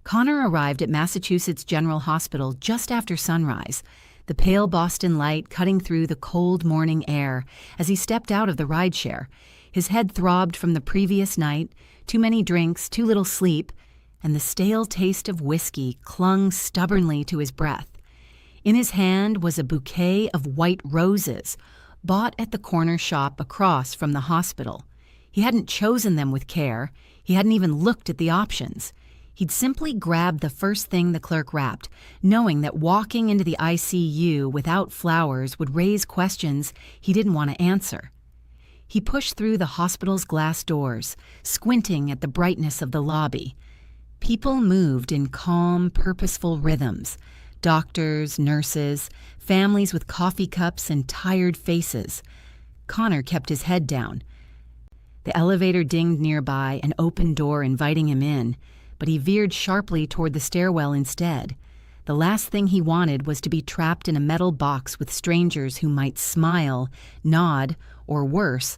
Connor arrived at Massachusetts General Hospital just after sunrise, the pale Boston light cutting through the cold morning air as he stepped out of the rideshare. His head throbbed from the previous night, too many drinks, too little sleep, and the stale taste of whiskey clung stubbornly to his breath. In his hand was a bouquet of white roses, bought at the corner shop across from the hospital. He hadn't chosen them with care. He hadn't even looked at the options. He'd simply grabbed the first thing the clerk wrapped, knowing that walking into the ICU without flowers would raise questions he didn't want to answer. He pushed through the hospital's glass doors, squinting at the brightness of the lobby. People moved in calm, purposeful rhythms. Doctors, nurses, families with coffee cups and tired faces. Connor kept his head down. The elevator dinged nearby, an open door inviting him in, but he veered sharply toward the stairwell instead. The last thing he wanted was to be trapped in a metal box with strangers who might smile, nod, or worse,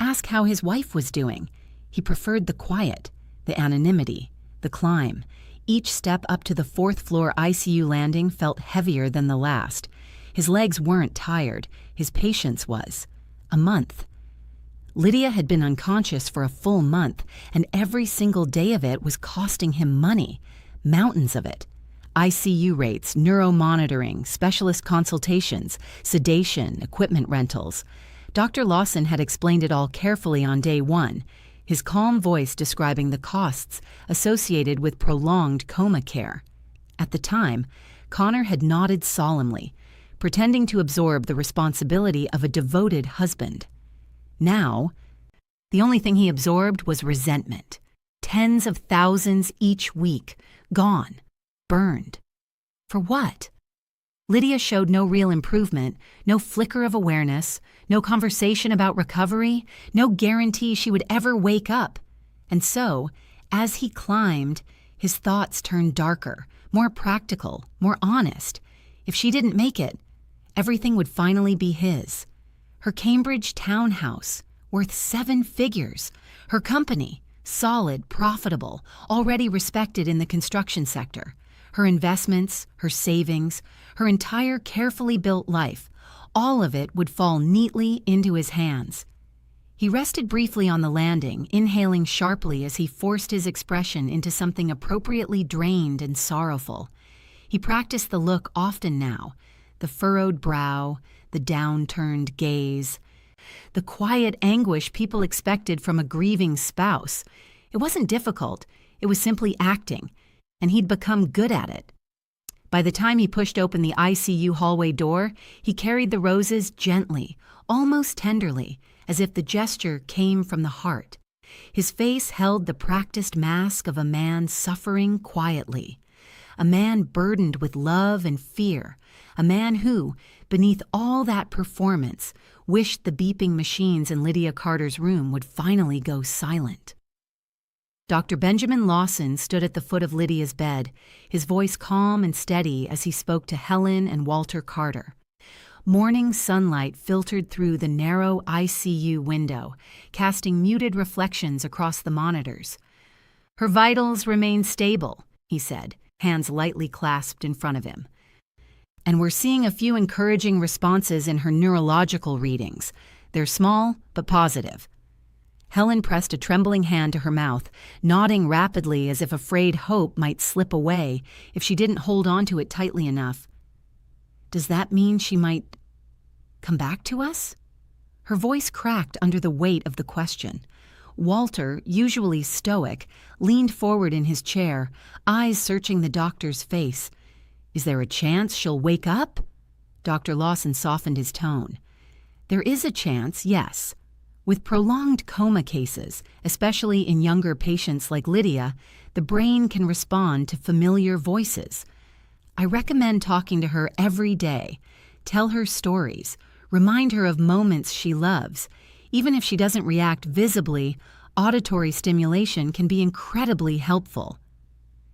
ask how his wife was doing. He preferred the quiet, the anonymity, the climb. Each step up to the fourth-floor ICU landing felt heavier than the last. His legs weren't tired. His patience was. A month. Lydia had been unconscious for a full month, and every single day of it was costing him money. Mountains of it. ICU rates, neuromonitoring, specialist consultations, sedation, equipment rentals. Dr. Lawson had explained it all carefully on day one, his calm voice describing the costs associated with prolonged coma care. At the time, Connor had nodded solemnly, pretending to absorb the responsibility of a devoted husband. Now, the only thing he absorbed was resentment. Tens of thousands each week, gone, burned. For what? Lydia showed no real improvement, no flicker of awareness, no conversation about recovery, no guarantee she would ever wake up. And so, as he climbed, his thoughts turned darker, more practical, more honest. If she didn't make it, everything would finally be his. Her Cambridge townhouse, worth 7 figures. Her company, solid, profitable, already respected in the construction sector. Her investments, her savings, her entire carefully built life, all of it would fall neatly into his hands. He rested briefly on the landing, inhaling sharply as he forced his expression into something appropriately drained and sorrowful. He practiced the look often now, the furrowed brow, the down-turned gaze, the quiet anguish people expected from a grieving spouse. It wasn't difficult, it was simply acting, and he'd become good at it. By the time he pushed open the ICU hallway door, he carried the roses gently, almost tenderly, as if the gesture came from the heart. His face held the practiced mask of a man suffering quietly, a man burdened with love and fear, a man who, beneath all that performance, wished the beeping machines in Lydia Carter's room would finally go silent. Dr. Benjamin Lawson stood at the foot of Lydia's bed, his voice calm and steady as he spoke to Helen and Walter Carter. Morning sunlight filtered through the narrow ICU window, casting muted reflections across the monitors. "Her vitals remain stable," he said, hands lightly clasped in front of him. "And we're seeing a few encouraging responses in her neurological readings. They're small, but positive." Helen pressed a trembling hand to her mouth, nodding rapidly as if afraid hope might slip away if she didn't hold on to it tightly enough. "Does that mean she might come back to us?" Her voice cracked under the weight of the question. Walter, usually stoic, leaned forward in his chair, eyes searching the doctor's face. "Is there a chance she'll wake up?" Dr. Lawson softened his tone. "There is a chance, yes. With prolonged coma cases, especially in younger patients like Lydia, the brain can respond to familiar voices. I recommend talking to her every day. Tell her stories. Remind her of moments she loves. Even if she doesn't react visibly, auditory stimulation can be incredibly helpful."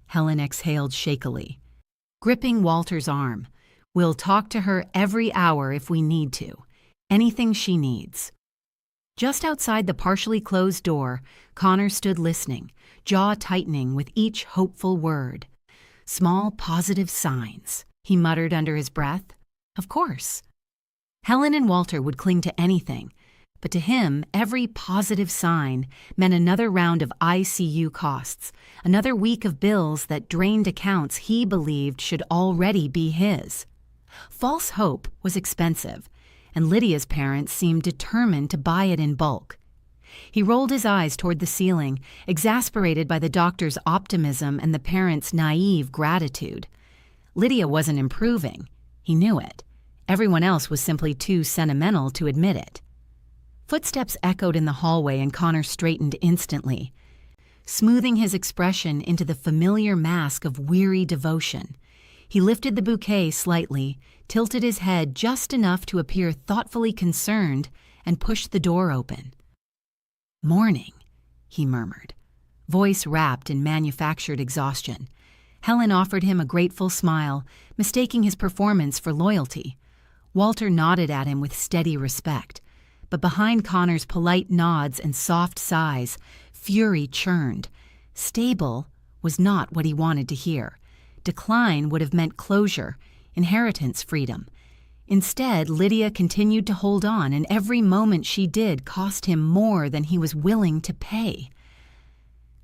Helen exhaled shakily, gripping Walter's arm. "We'll talk to her every hour if we need to. Anything she needs." Just outside the partially closed door, Connor stood listening, jaw tightening with each hopeful word. Small positive signs, he muttered under his breath. Of course. Helen and Walter would cling to anything, but to him, every positive sign meant another round of ICU costs, another week of bills that drained accounts he believed should already be his. False hope was expensive, and Lydia's parents seemed determined to buy it in bulk. He rolled his eyes toward the ceiling, exasperated by the doctor's optimism and the parents' naive gratitude. Lydia wasn't improving. He knew it. Everyone else was simply too sentimental to admit it. Footsteps echoed in the hallway and Connor straightened instantly, smoothing his expression into the familiar mask of weary devotion. He lifted the bouquet slightly, tilted his head just enough to appear thoughtfully concerned, and pushed the door open. "Morning," he murmured, voice wrapped in manufactured exhaustion. Helen offered him a grateful smile, mistaking his performance for loyalty. Walter nodded at him with steady respect, but behind Connor's polite nods and soft sighs, fury churned. Stable was not what he wanted to hear. Decline would have meant closure, inheritance freedom. Instead, Lydia continued to hold on, and every moment she did cost him more than he was willing to pay.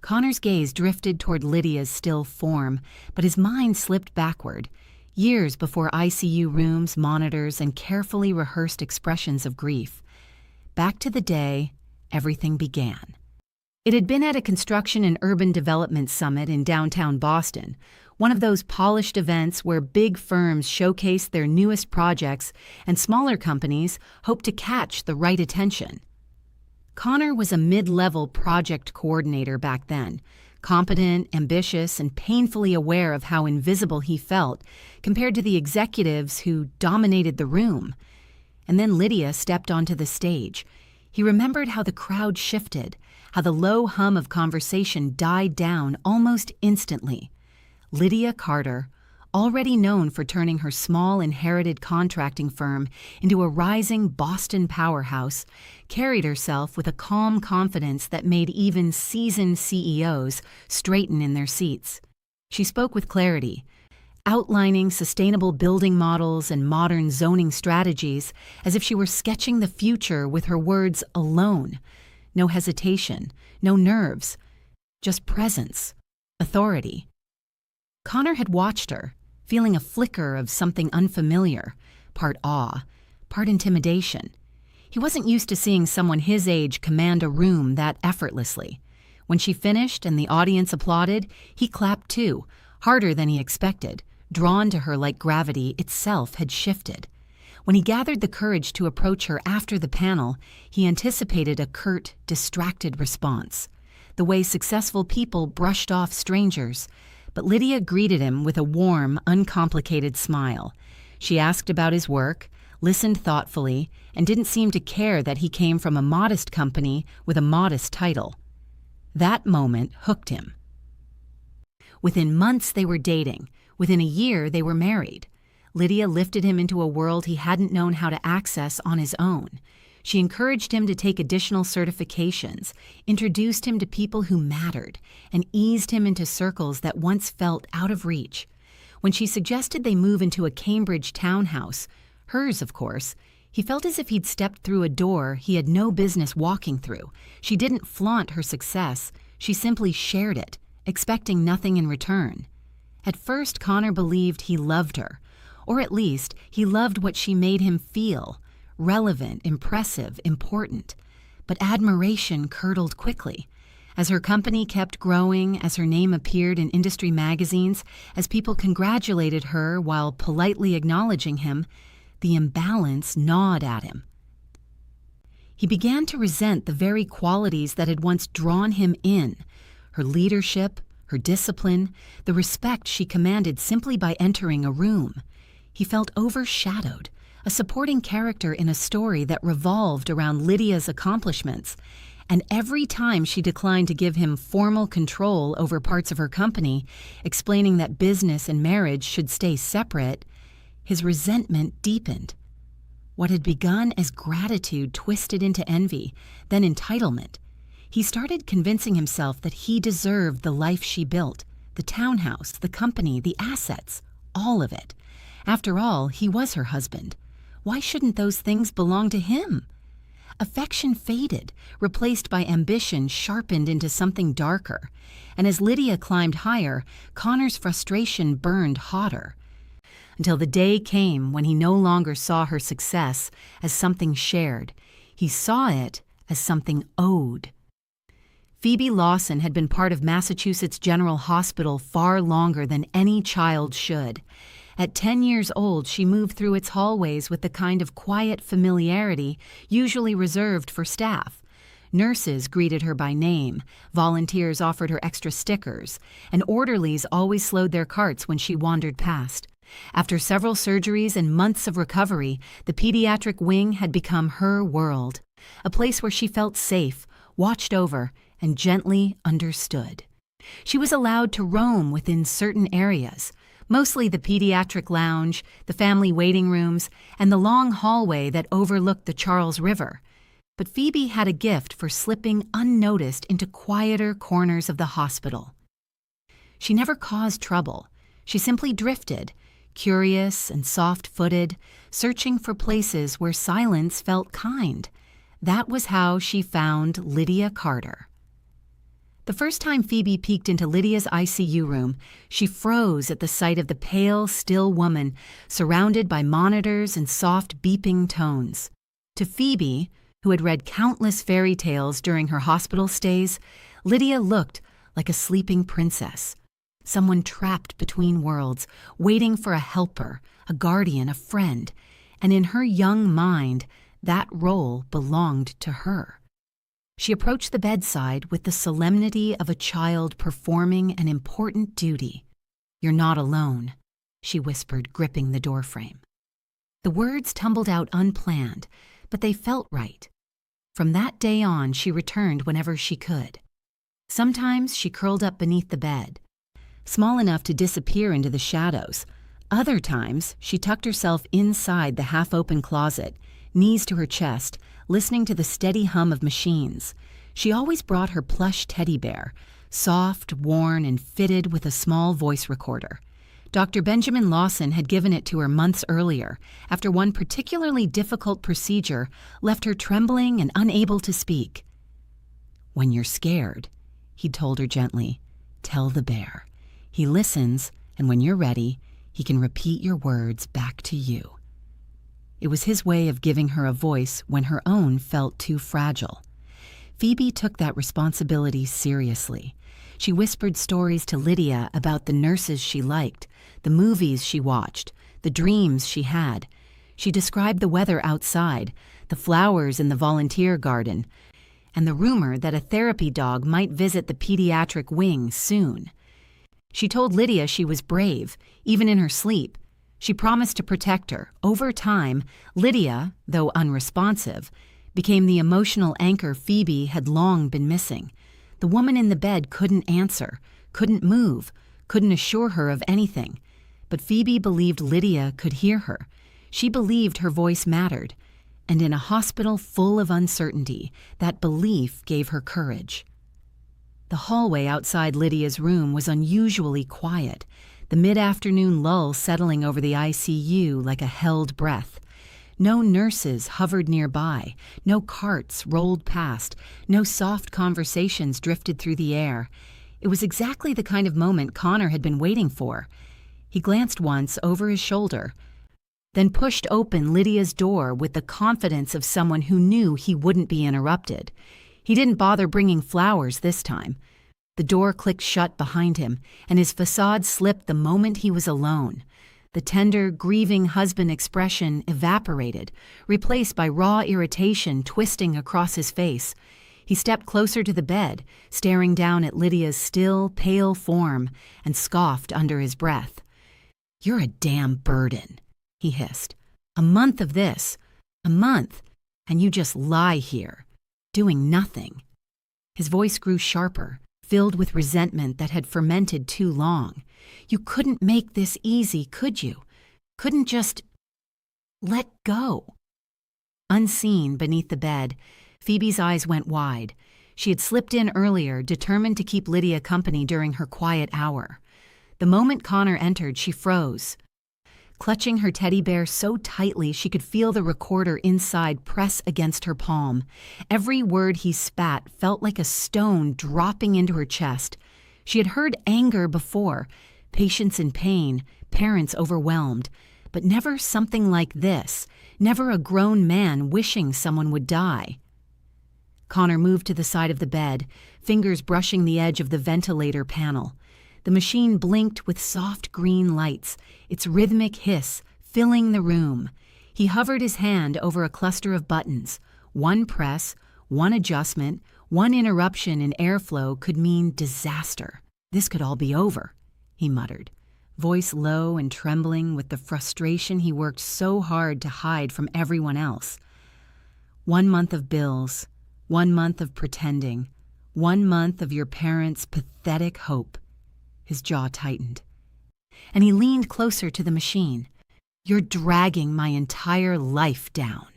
Connor's gaze drifted toward Lydia's still form, but his mind slipped backward, years before ICU rooms, monitors, and carefully rehearsed expressions of grief. Back to the day everything began. It had been at a construction and urban development summit in downtown Boston, one of those polished events where big firms showcase their newest projects and smaller companies hope to catch the right attention. Connor was a mid-level project coordinator back then, competent, ambitious, and painfully aware of how invisible he felt compared to the executives who dominated the room. And then Lydia stepped onto the stage. He remembered how the crowd shifted, how the low hum of conversation died down almost instantly. Lydia Carter, already known for turning her small inherited contracting firm into a rising Boston powerhouse, carried herself with a calm confidence that made even seasoned CEOs straighten in their seats. She spoke with clarity, outlining sustainable building models and modern zoning strategies as if she were sketching the future with her words alone. No hesitation, no nerves, just presence, authority. Connor had watched her, feeling a flicker of something unfamiliar, part awe, part intimidation. He wasn't used to seeing someone his age command a room that effortlessly. When she finished and the audience applauded, he clapped too, harder than he expected, drawn to her like gravity itself had shifted. When he gathered the courage to approach her after the panel, he anticipated a curt, distracted response, the way successful people brushed off strangers. But Lydia greeted him with a warm, uncomplicated smile. She asked about his work, listened thoughtfully, and didn't seem to care that he came from a modest company with a modest title. That moment hooked him. Within months they were dating. Within a year they were married. Lydia lifted him into a world he hadn't known how to access on his own. She encouraged him to take additional certifications, introduced him to people who mattered, and eased him into circles that once felt out of reach. When she suggested they move into a Cambridge townhouse, hers, of course, he felt as if he'd stepped through a door he had no business walking through. She didn't flaunt her success, she simply shared it, expecting nothing in return. At first, Connor believed he loved her, or at least he loved what she made him feel. Relevant, impressive, important. But admiration curdled quickly. As her company kept growing, as her name appeared in industry magazines, as people congratulated her while politely acknowledging him, the imbalance gnawed at him. He began to resent the very qualities that had once drawn him in, her leadership, her discipline, the respect she commanded simply by entering a room. He felt overshadowed, a supporting character in a story that revolved around Lydia's accomplishments, and every time she declined to give him formal control over parts of her company, explaining that business and marriage should stay separate, his resentment deepened. What had begun as gratitude twisted into envy, then entitlement. He started convincing himself that he deserved the life she built, the townhouse, the company, the assets, all of it. After all, he was her husband. Why shouldn't those things belong to him? Affection faded, replaced by ambition sharpened into something darker. And as Lydia climbed higher, Connor's frustration burned hotter. Until the day came when he no longer saw her success as something shared. He saw it as something owed. Phoebe Lawson had been part of Massachusetts General Hospital far longer than any child should. At 10 years old, she moved through its hallways with the kind of quiet familiarity usually reserved for staff. Nurses greeted her by name, volunteers offered her extra stickers, and orderlies always slowed their carts when she wandered past. After several surgeries and months of recovery, the pediatric wing had become her world, a place where she felt safe, watched over, and gently understood. She was allowed to roam within certain areas, mostly the pediatric lounge, the family waiting rooms, and the long hallway that overlooked the Charles River. But Phoebe had a gift for slipping unnoticed into quieter corners of the hospital. She never caused trouble. She simply drifted, curious and soft-footed, searching for places where silence felt kind. That was how she found Lydia Carter. The first time Phoebe peeked into Lydia's ICU room, she froze at the sight of the pale, still woman surrounded by monitors and soft beeping tones. To Phoebe, who had read countless fairy tales during her hospital stays, Lydia looked like a sleeping princess, someone trapped between worlds, waiting for a helper, a guardian, a friend, and in her young mind, that role belonged to her. She approached the bedside with the solemnity of a child performing an important duty. "You're not alone," she whispered, gripping the doorframe. The words tumbled out unplanned, but they felt right. From that day on, she returned whenever she could. Sometimes she curled up beneath the bed, small enough to disappear into the shadows. Other times, she tucked herself inside the half-open closet, knees to her chest, listening to the steady hum of machines. She always brought her plush teddy bear, soft, worn, and fitted with a small voice recorder. Dr. Benjamin Lawson had given it to her months earlier, after one particularly difficult procedure left her trembling and unable to speak. "When you're scared," he'd told her gently, "tell the bear. He listens, and when you're ready, he can repeat your words back to you." It was his way of giving her a voice when her own felt too fragile. Phoebe took that responsibility seriously. She whispered stories to Lydia about the nurses she liked, the movies she watched, the dreams she had. She described the weather outside, the flowers in the volunteer garden, and the rumor that a therapy dog might visit the pediatric wing soon. She told Lydia she was brave, even in her sleep. She promised to protect her. Over time, Lydia, though unresponsive, became the emotional anchor Phoebe had long been missing. The woman in the bed couldn't answer, couldn't move, couldn't assure her of anything. But Phoebe believed Lydia could hear her. She believed her voice mattered. And in a hospital full of uncertainty, that belief gave her courage. The hallway outside Lydia's room was unusually quiet, the mid-afternoon lull settling over the ICU like a held breath. No nurses hovered nearby, no carts rolled past, no soft conversations drifted through the air. It was exactly the kind of moment Connor had been waiting for. He glanced once over his shoulder, then pushed open Lydia's door with the confidence of someone who knew he wouldn't be interrupted. He didn't bother bringing flowers this time. The door clicked shut behind him, and his facade slipped the moment he was alone. The tender, grieving husband expression evaporated, replaced by raw irritation twisting across his face. He stepped closer to the bed, staring down at Lydia's still, pale form, and scoffed under his breath. "You're a damn burden," he hissed. "A month of this, a month, and you just lie here, doing nothing." His voice grew sharper, filled with resentment that had fermented too long. "You couldn't make this easy, could you? Couldn't just let go?" Unseen beneath the bed, Phoebe's eyes went wide. She had slipped in earlier, determined to keep Lydia company during her quiet hour. The moment Connor entered, she froze. Clutching her teddy bear so tightly she could feel the recorder inside press against her palm. Every word he spat felt like a stone dropping into her chest. She had heard anger before, patients in pain, parents overwhelmed, but never something like this, never a grown man wishing someone would die. Connor moved to the side of the bed, fingers brushing the edge of the ventilator panel. The machine blinked with soft green lights, its rhythmic hiss filling the room. He hovered his hand over a cluster of buttons. One press, one adjustment, one interruption in airflow could mean disaster. This could all be over, he muttered, voice low and trembling with the frustration he worked so hard to hide from everyone else. 1 month of bills, 1 month of pretending, 1 month of your parents' pathetic hope. His jaw tightened, and he leaned closer to the machine. You're dragging my entire life down.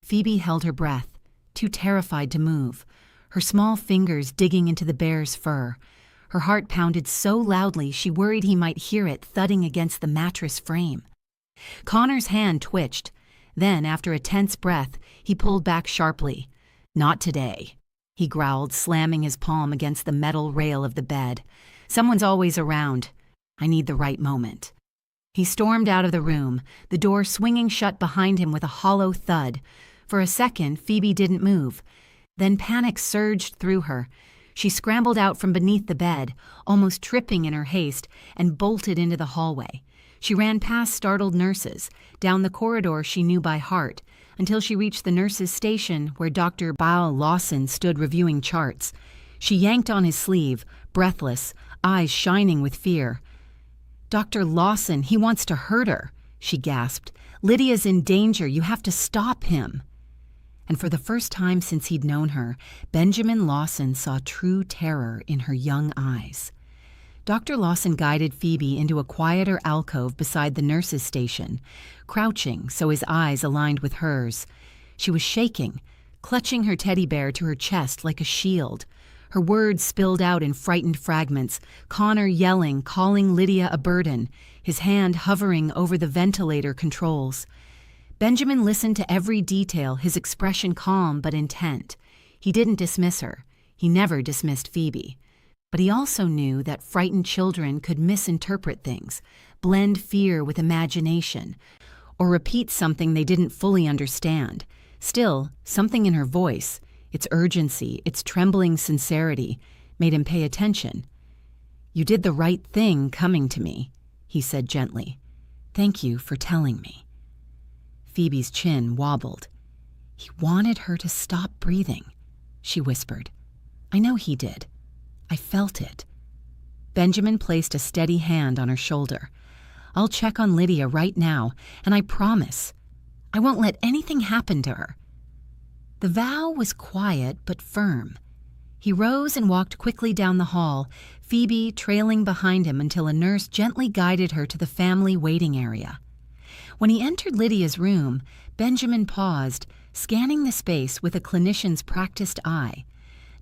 Phoebe held her breath, too terrified to move, her small fingers digging into the bear's fur. Her heart pounded so loudly she worried he might hear it thudding against the mattress frame. Connor's hand twitched. Then, after a tense breath, he pulled back sharply. Not today, he growled, slamming his palm against the metal rail of the bed. Someone's always around. I need the right moment. He stormed out of the room, the door swinging shut behind him with a hollow thud. For a second, Phoebe didn't move. Then panic surged through her. She scrambled out from beneath the bed, almost tripping in her haste, and bolted into the hallway. She ran past startled nurses, down the corridor she knew by heart, until she reached the nurses' station where Dr. Bao Lawson stood reviewing charts. She yanked on his sleeve, breathless, eyes shining with fear. Dr. Lawson, he wants to hurt her, she gasped. Lydia's in danger. You have to stop him. And for the first time since he'd known her, Benjamin Lawson saw true terror in her young eyes. Dr. Lawson guided Phoebe into a quieter alcove beside the nurse's station, crouching so his eyes aligned with hers. She was shaking, clutching her teddy bear to her chest like a shield. Her words spilled out in frightened fragments, Connor yelling, calling Lydia a burden, his hand hovering over the ventilator controls. Benjamin listened to every detail, his expression calm but intent. He didn't dismiss her. He never dismissed Phoebe. But he also knew that frightened children could misinterpret things, blend fear with imagination, or repeat something they didn't fully understand. Still, something in her voice, its urgency, its trembling sincerity, made him pay attention. You did the right thing coming to me, he said gently. Thank you for telling me. Phoebe's chin wobbled. He wanted her to stop breathing, she whispered. I know he did. I felt it. Benjamin placed a steady hand on her shoulder. I'll check on Lydia right now, and I promise, I won't let anything happen to her. The vow was quiet but firm. He rose and walked quickly down the hall, Phoebe trailing behind him until a nurse gently guided her to the family waiting area. When he entered Lydia's room, Benjamin paused, scanning the space with a clinician's practiced eye.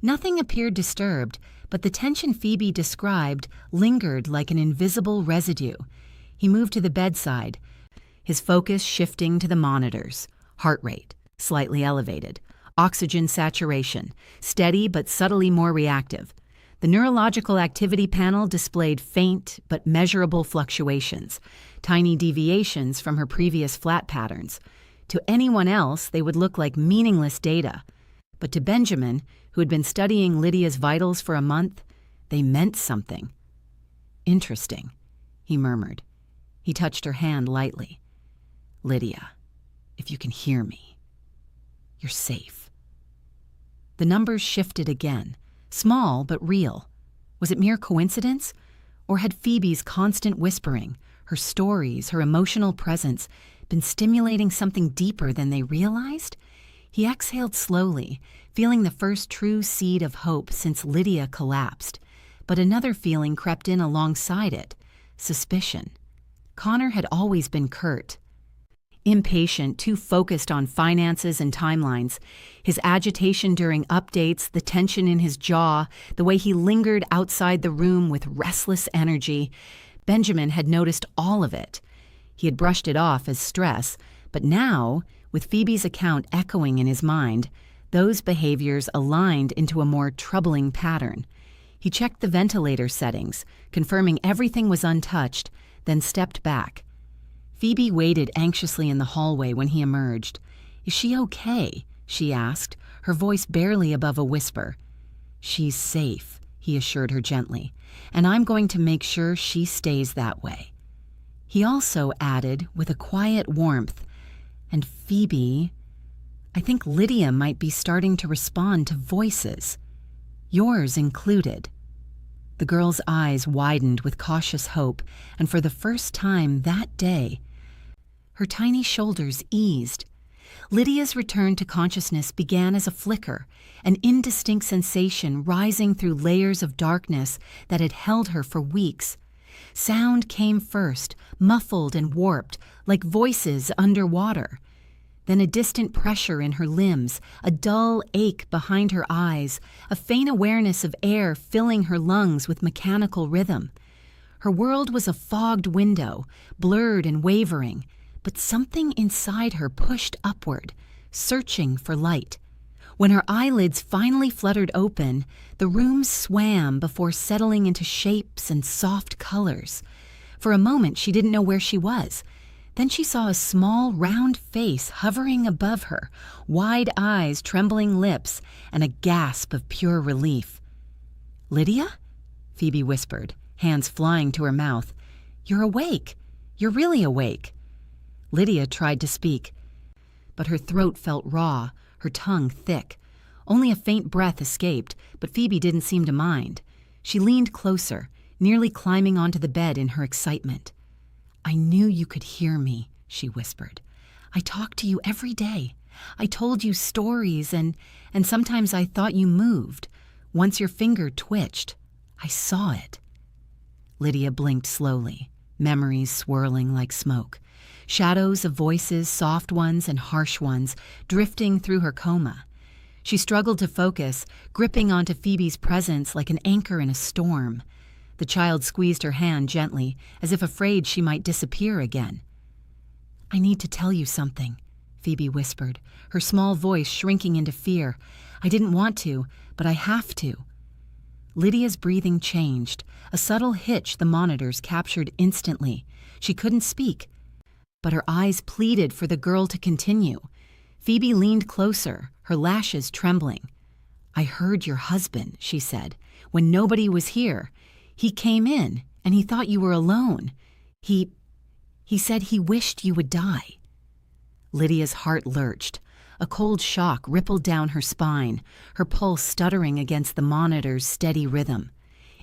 Nothing appeared disturbed, but the tension Phoebe described lingered like an invisible residue. He moved to the bedside, his focus shifting to the monitors. Heart rate, slightly elevated. Oxygen saturation, steady but subtly more reactive. The neurological activity panel displayed faint but measurable fluctuations, tiny deviations from her previous flat patterns. To anyone else, they would look like meaningless data. But to Benjamin, who had been studying Lydia's vitals for a month, they meant something. Interesting, he murmured. He touched her hand lightly. Lydia, if you can hear me, you're safe. The numbers shifted again, small but real. Was it mere coincidence? Or had Phoebe's constant whispering, her stories, her emotional presence, been stimulating something deeper than they realized? He exhaled slowly, feeling the first true seed of hope since Lydia collapsed. But another feeling crept in alongside it, suspicion. Connor had always been curt. impatient, too focused on finances and timelines. His agitation during updates, the tension in his jaw, the way he lingered outside the room with restless energy. Benjamin had noticed all of it. He had brushed it off as stress, but now, with Phoebe's account echoing in his mind, those behaviors aligned into a more troubling pattern. He checked the ventilator settings, confirming everything was untouched, then stepped back. Phoebe waited anxiously in the hallway when he emerged. "Is she okay?" she asked, her voice barely above a whisper. "She's safe," he assured her gently, "and I'm going to make sure she stays that way." He also added, with a quiet warmth, "And Phoebe, I think Lydia might be starting to respond to voices, yours included." The girl's eyes widened with cautious hope, and for the first time that day, her tiny shoulders eased. Lydia's return to consciousness began as a flicker, an indistinct sensation rising through layers of darkness that had held her for weeks. Sound came first, muffled and warped, like voices underwater. Then a distant pressure in her limbs, a dull ache behind her eyes, a faint awareness of air filling her lungs with mechanical rhythm. Her world was a fogged window, blurred and wavering, but something inside her pushed upward, searching for light. When her eyelids finally fluttered open, the room swam before settling into shapes and soft colors. For a moment, she didn't know where she was. Then she saw a small, round face hovering above her, wide eyes, trembling lips, and a gasp of pure relief. "Lydia?" Phoebe whispered, hands flying to her mouth. "You're awake. You're really awake." Lydia tried to speak, but her throat felt raw, her tongue thick. Only a faint breath escaped, but Phoebe didn't seem to mind. She leaned closer, nearly climbing onto the bed in her excitement. "I knew you could hear me," she whispered. "I talk to you every day. I told you stories, and sometimes I thought you moved. Once your finger twitched. I saw it." Lydia blinked slowly, memories swirling like smoke. Shadows of voices, soft ones and harsh ones, drifting through her coma. She struggled to focus, gripping onto Phoebe's presence like an anchor in a storm. The child squeezed her hand gently, as if afraid she might disappear again. "I need to tell you something," Phoebe whispered, her small voice shrinking into fear. "I didn't want to, but I have to." Lydia's breathing changed, a subtle hitch the monitors captured instantly. She couldn't speak, but her eyes pleaded for the girl to continue. Phoebe leaned closer, her lashes trembling. "I heard your husband," she said, "when nobody was here. He came in, and he thought you were alone. He said he wished you would die." Lydia's heart lurched. A cold shock rippled down her spine, her pulse stuttering against the monitor's steady rhythm.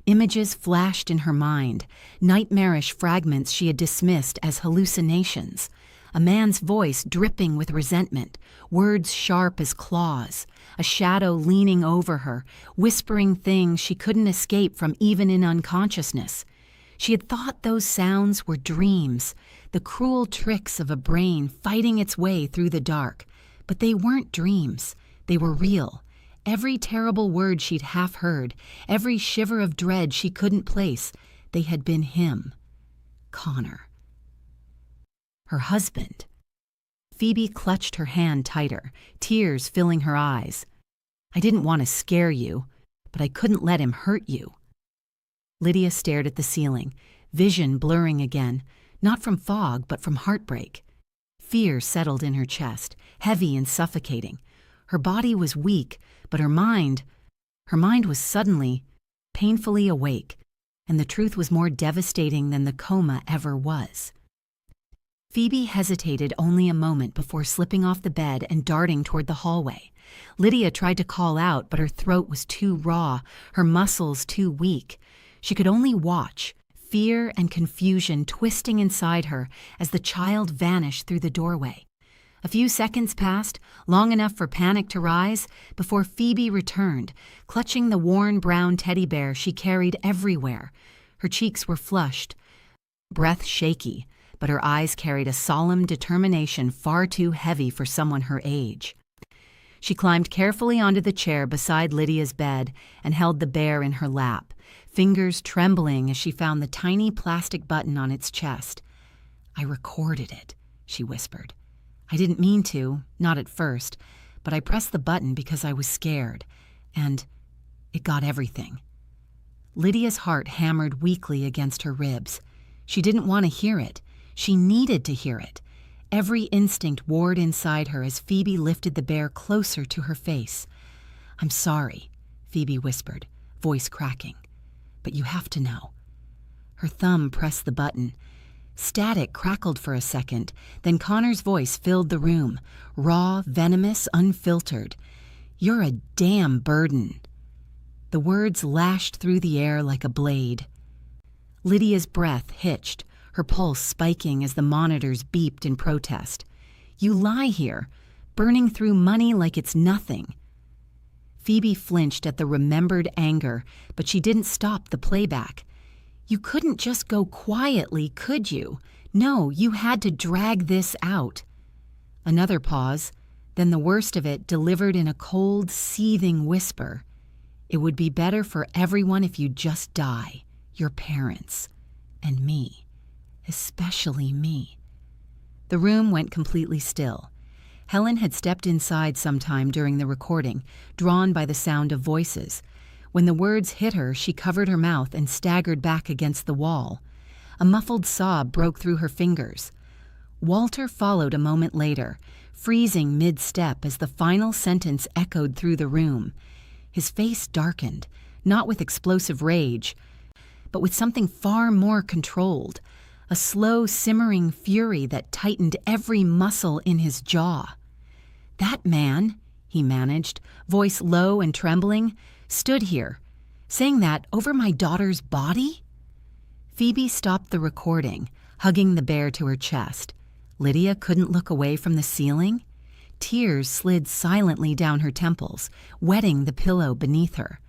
Images flashed in her mind, nightmarish fragments she had dismissed as hallucinations. A man's voice dripping with resentment, words sharp as claws, a shadow leaning over her, whispering things she couldn't escape from even in unconsciousness. She had thought those sounds were dreams, the cruel tricks of a brain fighting its way through the dark. But they weren't dreams. They were real. Every terrible word she'd half heard, every shiver of dread she couldn't place, they had been him. Connor. Her husband. Phoebe clutched her hand tighter, tears filling her eyes. "I didn't want to scare you, but I couldn't let him hurt you." Lydia stared at the ceiling, vision blurring again, not from fog, but from heartbreak. Fear settled in her chest, heavy and suffocating. Her body was weak, but her mind was suddenly, painfully awake, and the truth was more devastating than the coma ever was. Phoebe hesitated only a moment before slipping off the bed and darting toward the hallway. Lydia tried to call out, but her throat was too raw, her muscles too weak. She could only watch, fear and confusion twisting inside her as the child vanished through the doorway. A few seconds passed, long enough for panic to rise, before Phoebe returned, clutching the worn brown teddy bear she carried everywhere. Her cheeks were flushed, breath shaky, but her eyes carried a solemn determination far too heavy for someone her age. She climbed carefully onto the chair beside Lydia's bed and held the bear in her lap, fingers trembling as she found the tiny plastic button on its chest. "I recorded it," she whispered. "I didn't mean to, not at first, but I pressed the button because I was scared, and it got everything." Lydia's heart hammered weakly against her ribs. She didn't want to hear it. She needed to hear it. Every instinct warred inside her as Phoebe lifted the bear closer to her face. "I'm sorry," Phoebe whispered, voice cracking. "But you have to know." Her thumb pressed the button. Static crackled for a second, then Connor's voice filled the room, raw, venomous, unfiltered. "You're a damn burden." The words lashed through the air like a blade. Lydia's breath hitched, her pulse spiking as the monitors beeped in protest. "You lie here, burning through money like it's nothing." Phoebe flinched at the remembered anger, but she didn't stop the playback. "You couldn't just go quietly, could you? No, you had to drag this out." Another pause, then the worst of it delivered in a cold, seething whisper. "It would be better for everyone if you just die. Your parents. And me. Especially me." The room went completely still. Helen had stepped inside sometime during the recording, drawn by the sound of voices. When the words hit her, she covered her mouth and staggered back against the wall. A muffled sob broke through her fingers. Walter followed a moment later, freezing mid-step as the final sentence echoed through the room. His face darkened, not with explosive rage, but with something far more controlled, a slow, simmering fury that tightened every muscle in his jaw. "That man," he managed, voice low and trembling, "stood here, saying that over my daughter's body?" Phoebe stopped the recording, hugging the bear to her chest. Lydia couldn't look away from the ceiling. Tears slid silently down her temples, wetting the pillow beneath her.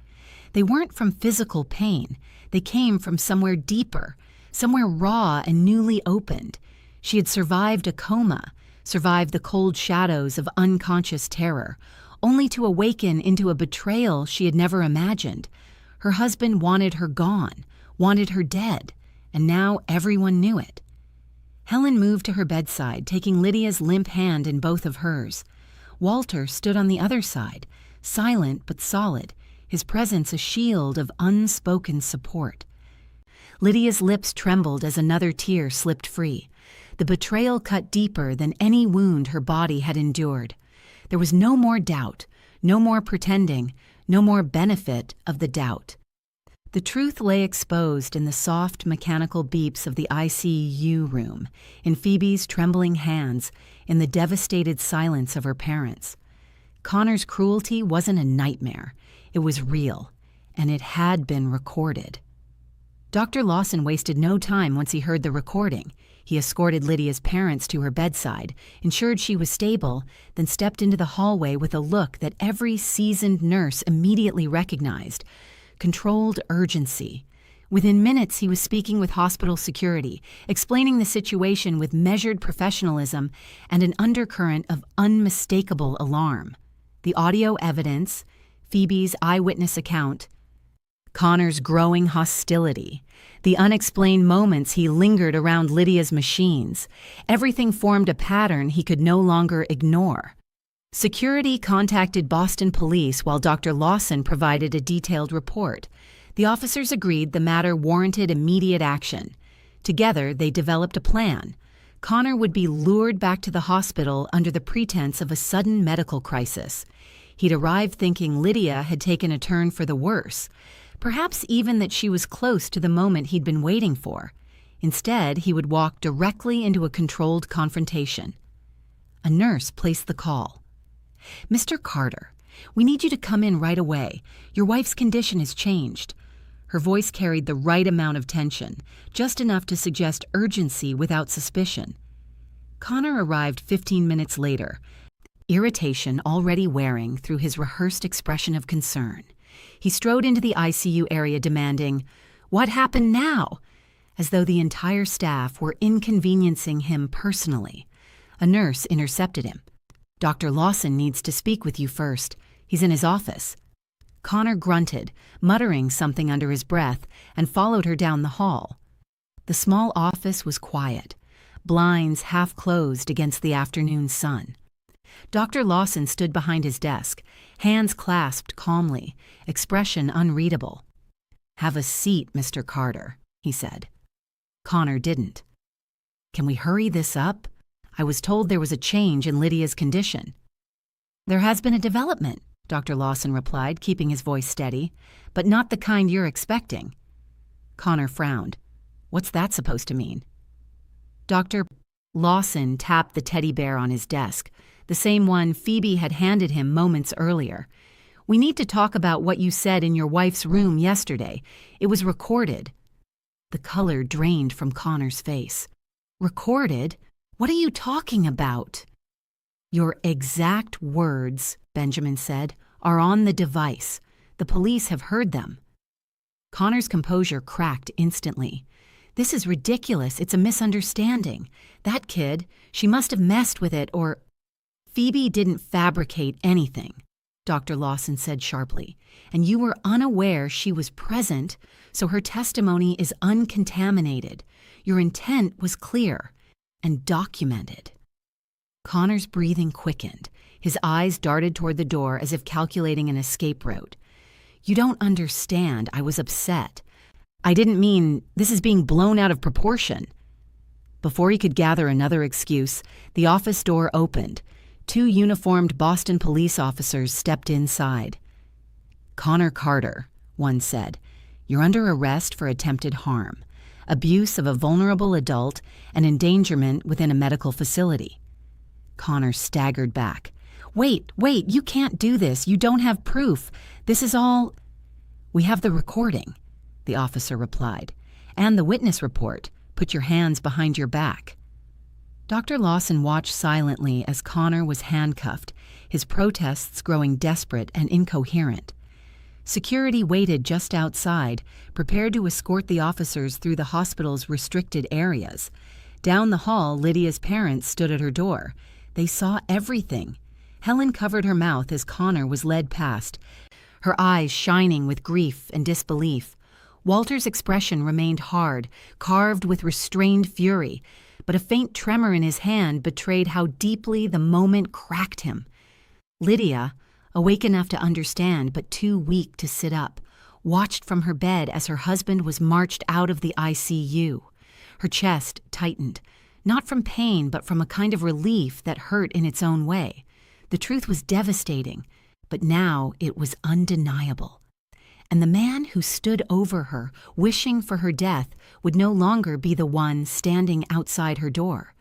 They weren't from physical pain. They came from somewhere deeper, somewhere raw and newly opened. She had survived a coma, survived the cold shadows of unconscious terror, only to awaken into a betrayal she had never imagined. Her husband wanted her gone, wanted her dead, and now everyone knew it. Helen moved to her bedside, taking Lydia's limp hand in both of hers. Walter stood on the other side, silent but solid, his presence a shield of unspoken support. Lydia's lips trembled as another tear slipped free. The betrayal cut deeper than any wound her body had endured. There was no more doubt, no more pretending, no more benefit of the doubt. The truth lay exposed in the soft mechanical beeps of the ICU room, in Phoebe's trembling hands, in the devastated silence of her parents. Connor's cruelty wasn't a nightmare. It was real, and it had been recorded. Dr. Lawson wasted no time once he heard the recording. He escorted Lydia's parents to her bedside, ensured she was stable, then stepped into the hallway with a look that every seasoned nurse immediately recognized. Controlled urgency. Within minutes, he was speaking with hospital security, explaining the situation with measured professionalism and an undercurrent of unmistakable alarm. The audio evidence, Phoebe's eyewitness account, Connor's growing hostility, the unexplained moments he lingered around Lydia's machines. Everything formed a pattern he could no longer ignore. Security contacted Boston police while Dr. Lawson provided a detailed report. The officers agreed the matter warranted immediate action. Together, they developed a plan. Connor would be lured back to the hospital under the pretense of a sudden medical crisis. He'd arrived thinking Lydia had taken a turn for the worse, perhaps even that she was close to the moment he'd been waiting for. Instead, he would walk directly into a controlled confrontation. A nurse placed the call. "Mr. Carter, we need you to come in right away. Your wife's condition has changed." Her voice carried the right amount of tension, just enough to suggest urgency without suspicion. Connor arrived 15 minutes later, irritation already wearing through his rehearsed expression of concern. He strode into the ICU area demanding, "What happened now?" as though the entire staff were inconveniencing him personally. A nurse intercepted him. "Dr. Lawson needs to speak with you first. He's in his office." Connor grunted, muttering something under his breath, and followed her down the hall. The small office was quiet, blinds half closed against the afternoon sun. Dr. Lawson stood behind his desk, hands clasped calmly, expression unreadable. "Have a seat, Mr. Carter," he said. Connor didn't. "Can we hurry this up? I was told there was a change in Lydia's condition." "There has been a development," Dr. Lawson replied, keeping his voice steady, "but not the kind you're expecting." Connor frowned. "What's that supposed to mean?" Dr. Lawson tapped the teddy bear on his desk, the same one Phoebe had handed him moments earlier. "We need to talk about what you said in your wife's room yesterday. It was recorded." The color drained from Connor's face. "Recorded? What are you talking about?" "Your exact words," Benjamin said, "are on the device. The police have heard them." Connor's composure cracked instantly. "This is ridiculous. It's a misunderstanding. That kid, she must have messed with it or—" "Phoebe didn't fabricate anything," Dr. Lawson said sharply, "and you were unaware she was present, so her testimony is uncontaminated. Your intent was clear and documented." Connor's breathing quickened. His eyes darted toward the door as if calculating an escape route. "You don't understand. I was upset. I didn't mean this is being blown out of proportion." Before he could gather another excuse, the office door opened. 2 uniformed Boston police officers stepped inside. "Connor Carter," one said, "you're under arrest for attempted harm, abuse of a vulnerable adult, and endangerment within a medical facility." Connor staggered back. Wait, you can't do this. You don't have proof. This is all—" "We have the recording," the officer replied, "and the witness report. Put your hands behind your back." Dr. Lawson watched silently as Connor was handcuffed, his protests growing desperate and incoherent. Security waited just outside, prepared to escort the officers through the hospital's restricted areas. Down the hall, Lydia's parents stood at her door. They saw everything. Helen covered her mouth as Connor was led past, her eyes shining with grief and disbelief. Walter's expression remained hard, carved with restrained fury, but a faint tremor in his hand betrayed how deeply the moment cracked him. Lydia, awake enough to understand but too weak to sit up, watched from her bed as her husband was marched out of the ICU. Her chest tightened, not from pain but from a kind of relief that hurt in its own way. The truth was devastating, but now it was undeniable. And the man who stood over her, wishing for her death, would no longer be the one standing outside her door.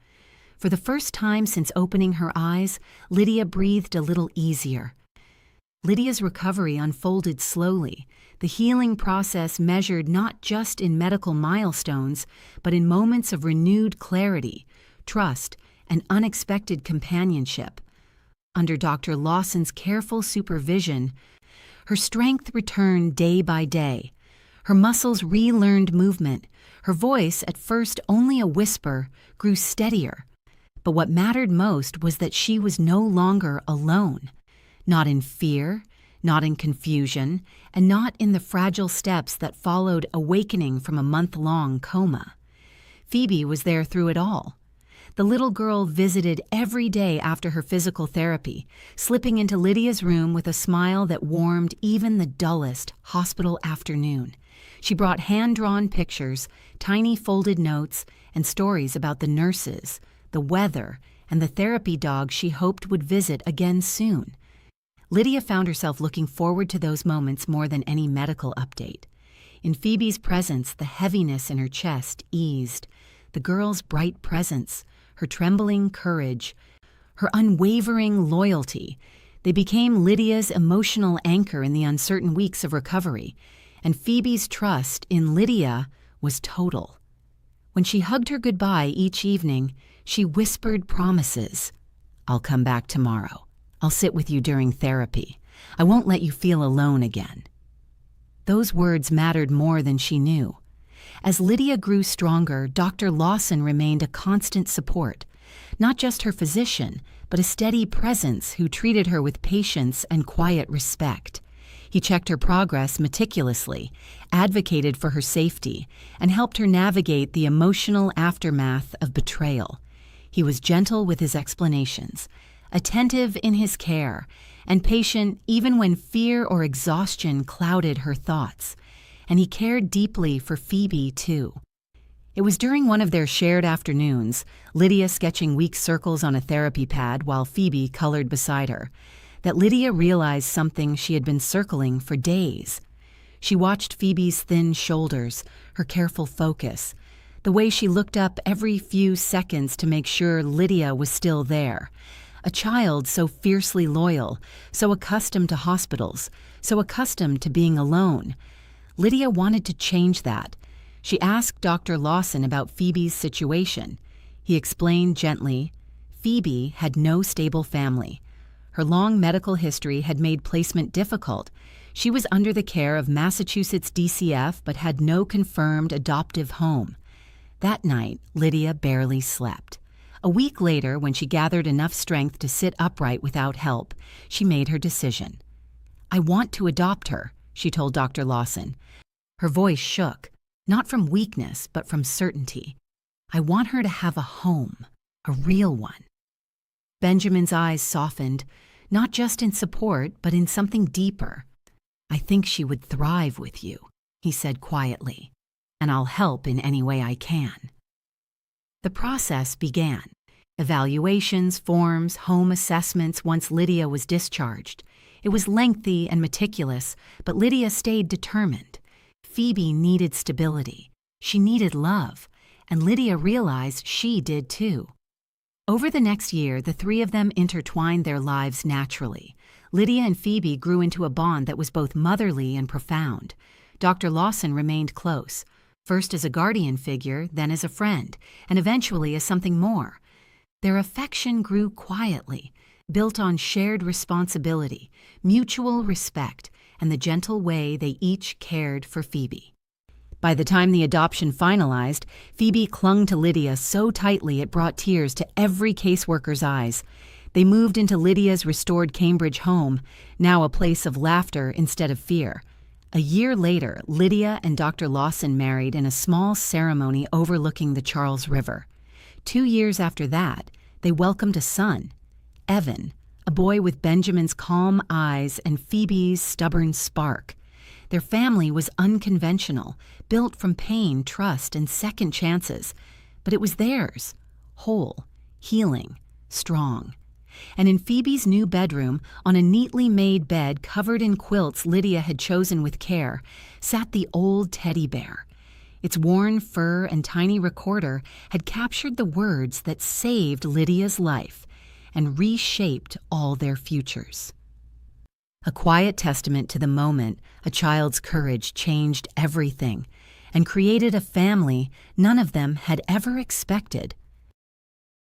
For the first time since opening her eyes, Lydia breathed a little easier. Lydia's recovery unfolded slowly, the healing process measured not just in medical milestones, but in moments of renewed clarity, trust, and unexpected companionship. Under Dr. Lawson's careful supervision, her strength returned day by day. Her muscles relearned movement. Her voice, at first only a whisper, grew steadier. But what mattered most was that she was no longer alone. Not in fear, not in confusion, and not in the fragile steps that followed awakening from a month-long coma. Phoebe was there through it all. The little girl visited every day after her physical therapy, slipping into Lydia's room with a smile that warmed even the dullest hospital afternoon. She brought hand-drawn pictures, tiny folded notes, and stories about the nurses, the weather, and the therapy dog she hoped would visit again soon. Lydia found herself looking forward to those moments more than any medical update. In Phoebe's presence, the heaviness in her chest eased. The girl's bright presence, her trembling courage, her unwavering loyalty, they became Lydia's emotional anchor in the uncertain weeks of recovery, and Phoebe's trust in Lydia was total. When she hugged her goodbye each evening, she whispered promises. "I'll come back tomorrow. I'll sit with you during therapy. I won't let you feel alone again." Those words mattered more than she knew. As Lydia grew stronger, Dr. Lawson remained a constant support, not just her physician, but a steady presence who treated her with patience and quiet respect. He checked her progress meticulously, advocated for her safety, and helped her navigate the emotional aftermath of betrayal. He was gentle with his explanations, attentive in his care, and patient even when fear or exhaustion clouded her thoughts. And he cared deeply for Phoebe, too. It was during one of their shared afternoons, Lydia sketching weak circles on a therapy pad while Phoebe colored beside her, that Lydia realized something she had been circling for days. She watched Phoebe's thin shoulders, her careful focus, the way she looked up every few seconds to make sure Lydia was still there. A child so fiercely loyal, so accustomed to hospitals, so accustomed to being alone. Lydia wanted to change that. She asked Dr. Lawson about Phoebe's situation. He explained gently, Phoebe had no stable family. Her long medical history had made placement difficult. She was under the care of Massachusetts DCF but had no confirmed adoptive home. That night, Lydia barely slept. A week later, when she gathered enough strength to sit upright without help, she made her decision. "I want to adopt her," she told Dr. Lawson. Her voice shook, not from weakness, but from certainty. "I want her to have a home, a real one." Benjamin's eyes softened, not just in support, but in something deeper. "I think she would thrive with you," he said quietly, "and I'll help in any way I can." The process began. Evaluations, forms, home assessments once Lydia was discharged. It was lengthy and meticulous, but Lydia stayed determined. Phoebe needed stability. She needed love, and Lydia realized she did too. Over the next year, the three of them intertwined their lives naturally. Lydia and Phoebe grew into a bond that was both motherly and profound. Dr. Lawson remained close, first as a guardian figure, then as a friend, and eventually as something more. Their affection grew quietly, built on shared responsibility, mutual respect, and the gentle way they each cared for Phoebe. By the time the adoption finalized, Phoebe clung to Lydia so tightly it brought tears to every caseworker's eyes. They moved into Lydia's restored Cambridge home, now a place of laughter instead of fear. A year later, Lydia and Dr. Lawson married in a small ceremony overlooking the Charles River. 2 years after that, they welcomed a son, Evan, a boy with Benjamin's calm eyes and Phoebe's stubborn spark. Their family was unconventional, built from pain, trust, and second chances, but it was theirs, whole, healing, strong. And in Phoebe's new bedroom, on a neatly made bed covered in quilts Lydia had chosen with care, sat the old teddy bear. Its worn fur and tiny recorder had captured the words that saved Lydia's life and reshaped all their futures. A quiet testament to the moment, a child's courage changed everything and created a family none of them had ever expected.